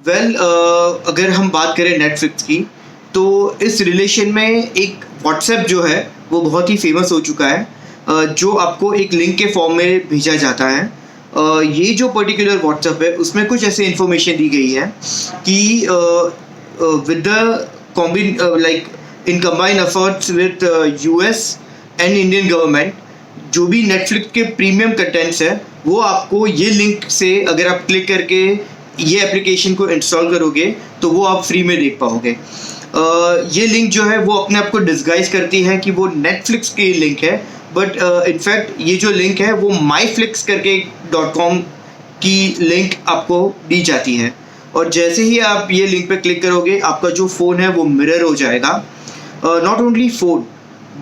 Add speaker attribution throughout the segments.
Speaker 1: अगर हम बात करें नेटफ्लिक्स की, तो इस रिलेशन में एक व्हाट्सएप जो है वो बहुत ही फेमस हो चुका है, जो आपको एक लिंक के फॉर्म में भेजा जाता है। ये जो पर्टिकुलर व्हाट्सएप है उसमें कुछ ऐसे इन्फॉर्मेशन दी गई है कि with the combine like in combined efforts with US and Indian government, जो भी नेटफ्लिक्स के प्रीमियम कंटेंट्स है वो आपको ये लिंक से अगर आप क्लिक करके ये एप्लीकेशन को इंस्टॉल करोगे तो वो आप फ्री में देख पाओगे। ये लिंक जो है वो अपने आप को डिस्गाइज करती है कि वो नेटफ्लिक्स की लिंक है, बट इनफैक्ट ये जो लिंक है वो माईफ्लिक्स करके .com की लिंक आपको दी जाती है। और जैसे ही आप ये लिंक पे क्लिक करोगे आपका जो फ़ोन है वो मिरर हो जाएगा। नॉट ओनली फ़ोन,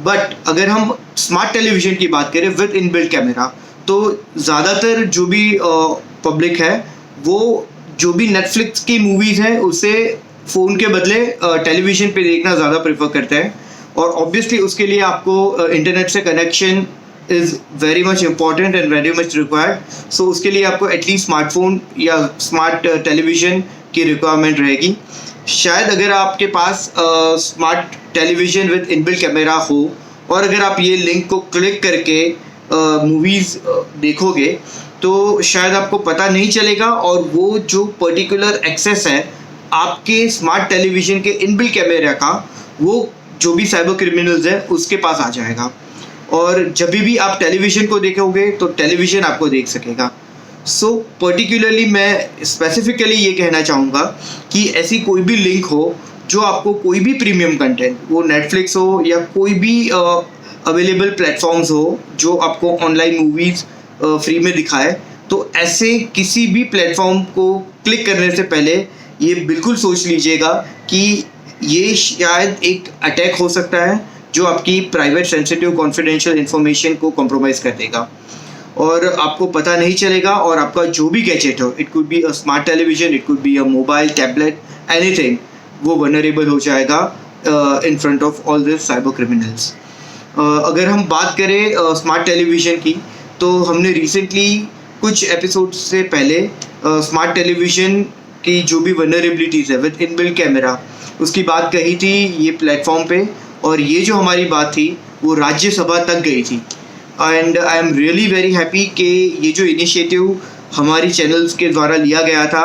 Speaker 1: बट अगर हम स्मार्ट टेलीविज़न की बात करें विद इनबिल्ट कैमरा, तो ज़्यादातर जो भी पब्लिक है वो जो भी नेटफ्लिक्स की मूवीज़ हैं उसे फ़ोन के बदले टेलीविज़न पे देखना ज़्यादा प्रेफर करते हैं। और ऑब्वियसली उसके लिए आपको इंटरनेट से connection is very much important and very much required. So उसके लिए आपको एटलीस्ट स्मार्टफोन या स्मार्ट टेलीविज़न की रिक्वायरमेंट रहेगी। शायद अगर आपके पास smart television with inbuilt camera हो और अगर आप ये लिंक को क्लिक करके मूवीज़ देखोगे तो शायद आपको पता नहीं चलेगा और वो जो पर्टिकुलर एक्सेस है आपके स्मार्ट टेलीविज़न के इनबिल्ट कैमरा का, वो जो भी साइबर क्रिमिनल्स है उसके पास आ जाएगा और जब भी आप टेलीविज़न को देखोगे तो टेलीविज़न आपको देख सकेगा। सो पर्टिकुलरली मैं स्पेसिफिकली ये कहना चाहूँगा कि ऐसी कोई भी लिंक हो जो आपको कोई भी प्रीमियम कंटेंट, वो नेटफ्लिक्स हो या कोई भी अवेलेबल प्लेटफॉर्म्स हो जो आपको ऑनलाइन मूवीज़ फ्री में दिखाए, तो ऐसे किसी भी प्लेटफॉर्म को क्लिक करने से पहले ये बिल्कुल सोच लीजिएगा कि ये शायद एक अटैक हो सकता है जो आपकी प्राइवेट सेंसिटिव कॉन्फिडेंशियल इन्फॉर्मेशन को कॉम्प्रोमाइज़ कर देगा और आपको पता नहीं चलेगा और आपका जो भी गैजेट हो, it could be a smart television, it could be a mobile, tablet, anything, वो वनरेबल हो जाएगा in front of all this cyber criminals. अगर हम बात करें स्मार्ट टेलीविज़न की, तो हमने रिसेंटली कुछ एपिसोड से पहले स्मार्ट टेलीविज़न की जो भी वनरेबिलिटीज़ है विद इनबिल्ट कैमरा उसकी बात कही थी ये प्लेटफॉर्म पे, और ये जो हमारी बात थी वो राज्यसभा तक गई थी। And I am really very happy कि ये जो इनिशिएटिव हमारी चैनल्स के द्वारा लिया गया था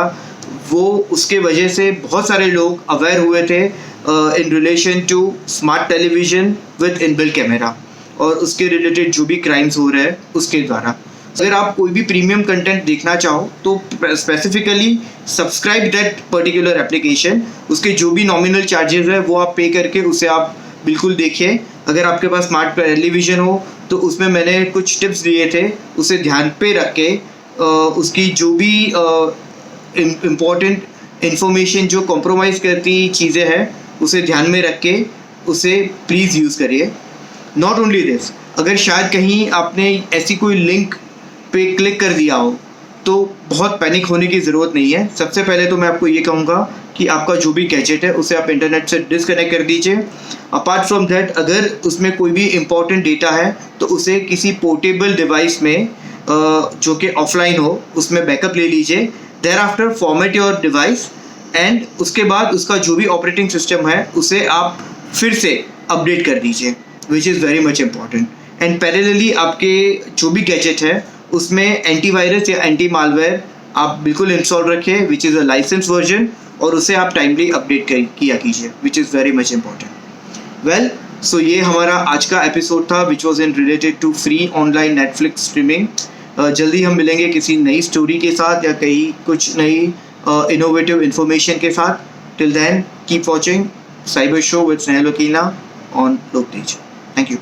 Speaker 1: वो उसके वजह से बहुत सारे लोग अवेयर हुए थे in relation to smart television with inbuilt camera और उसके रिलेटेड जो भी क्राइम्स हो रहे हैं उसके द्वारा। अगर आप कोई भी प्रीमियम कंटेंट देखना चाहो तो specifically subscribe that particular application, उसके जो भी नॉमिनल चार्जेस है वो आप पे करके उसे आप बिल्कुल देखिए। अगर आपके पास स्मार्ट टेलीविज़न हो तो उसमें मैंने कुछ टिप्स दिए थे, उसे ध्यान पे रख के उसकी जो भी इम्पोर्टेंट इन्फॉर्मेशन जो कॉम्प्रोमाइज़ करती चीज़ें हैं उसे ध्यान में रख के उसे प्लीज़ यूज़ करिए। नॉट ओनली दिस, अगर शायद कहीं आपने ऐसी कोई लिंक पे क्लिक कर दिया हो तो बहुत पैनिक होने की ज़रूरत नहीं है। सबसे पहले तो मैं आपको ये कहूँगा कि आपका जो भी गैजेट है उसे आप इंटरनेट से डिसकनेक्ट कर दीजिए। अपार्ट फ्रॉम दैट, अगर उसमें कोई भी इम्पॉर्टेंट डेटा है तो उसे किसी पोर्टेबल डिवाइस में जो कि ऑफलाइन हो उसमें बैकअप ले लीजिए। Thereafter format your device and उसके बाद उसका जो भी ऑपरेटिंग सिस्टम है उसे आप फिर से अपडेट कर दीजिए, विच is very much important. And parallelly आपके जो भी गैजेट है उसमें एंटीवायरस या एंटी मालवेयर आप बिल्कुल इंस्टॉल रखें, which is a licence version, और उसे आप टाइमली अपडेट किया कीजिए, which is very much important. Well, so ये हमारा आज का एपिसोड था which was in related to free online Netflix streaming. जल्दी हम मिलेंगे किसी नई स्टोरी के साथ या कहीं कुछ नई इनोवेटिव इन्फॉर्मेशन के साथ। Till then keep watching cyber show with Snehal Vakila on Loktej. Thank you.